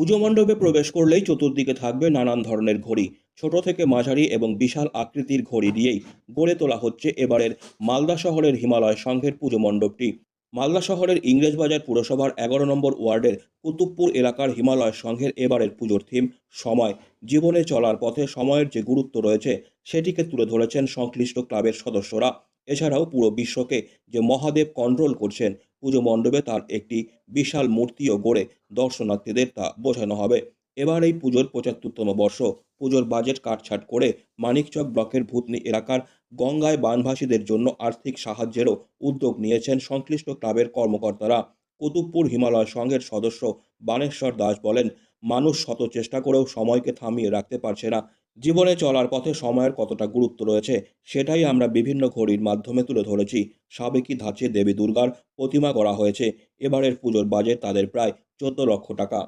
পুজো মণ্ডপে প্রবেশ করলেই চতুর্দিকে থাকবে নানান ধরনের ঘড়ি। ছোট থেকে মাঝারি এবং বিশাল আকৃতির ঘড়ি দিয়েই গড়ে তোলা হচ্ছে এবারের মালদা শহরের হিমালয় সংঘের পুজো মণ্ডপটি। মালদা শহরের ইংরেজবাজার পুরসভার 11 নম্বর ওয়ার্ডের কুতুবপুর এলাকার হিমালয় সংঘের এবারের পুজোর থিম সময়। জীবনে চলার পথে সময়ের যে গুরুত্ব রয়েছে সেটিকে তুলে ধরেছেন সংশ্লিষ্ট ক্লাবের সদস্যরা। এছাড়াও পুরো বিশ্বকে যে মহাদেব কন্ট্রোল করছেন, পুজো মণ্ডপে তার একটি বিশাল মূর্তিও গড়ে দর্শনার্থীদের তা বোঝানো হবে। এবার এই পুজোর ৭৫তম বর্ষ। পুজোর বাজেট কাটছাঁট করে মানিকচক ব্লকের ভূতনি এলাকার গঙ্গায় বানভাসীদের জন্য আর্থিক সাহায্যেরও উদ্যোগ নিয়েছেন সংশ্লিষ্ট ক্লাবের কর্মকর্তারা। কুতুবপুর হিমালয় সংঘের সদস্য বানেশ্বর দাস বলেন, মানুষ শত চেষ্টা করেও সময়কে থামিয়ে রাখতে পারছে না। জীবনে চলার পথে সময়ের কতটা গুরুত্ব রয়েছে সেটাই আমরা বিভিন্ন ঘড়ির মাধ্যমে তুলে ধরেছি। সাবেকি ধাঁচে দেবী দুর্গার প্রতিমা করা হয়েছে। এবারের পুজোর বাজেট তাদের প্রায় ১৪ লক্ষ টাকা।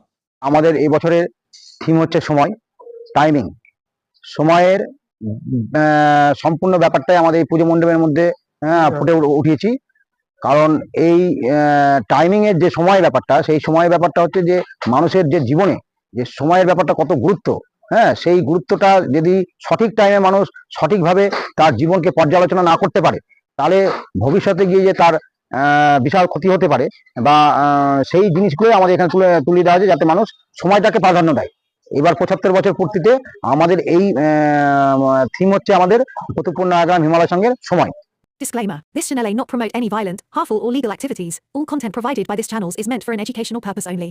আমাদের এই বছরের থিম হচ্ছে সময়, টাইমিং। সময়ের সম্পূর্ণ ব্যাপারটাই আমাদের এই পুজো মণ্ডপের মধ্যে ফুটে উঠিয়েছি। কারণ এই টাইমিং এর যে সময় ব্যাপারটা, সেই সময় ব্যাপারটা হচ্ছে যে মানুষের যে জীবনে যে সময়ের ব্যাপারটা কত গুরুত্ব। সেই গুরুত্বটা যদি সঠিক টাইমে মানুষ সঠিকভাবে তার জীবনকে পর্যালোচনা না করতে পারে, তাহলে ভবিষ্যতে গিয়ে যে তার বিশাল ক্ষতি হতে পারে। বা সেই জিনিসগুলো আমাদের এখানে তুলে দেওয়া হয়েছে, যাতে মানুষ সময়টাকে প্রাধান্য দেয়। এবার ৭৫ বছর পূর্তিতে আমাদের এই থিম হচ্ছে আমাদের কুতুবপুর নায়াগ্রাম হিমালয় সংঘের সময়। Disclaimer. This channel may not promote any violent, harmful or legal activities. All content provided by this channel is meant for an educational purpose only.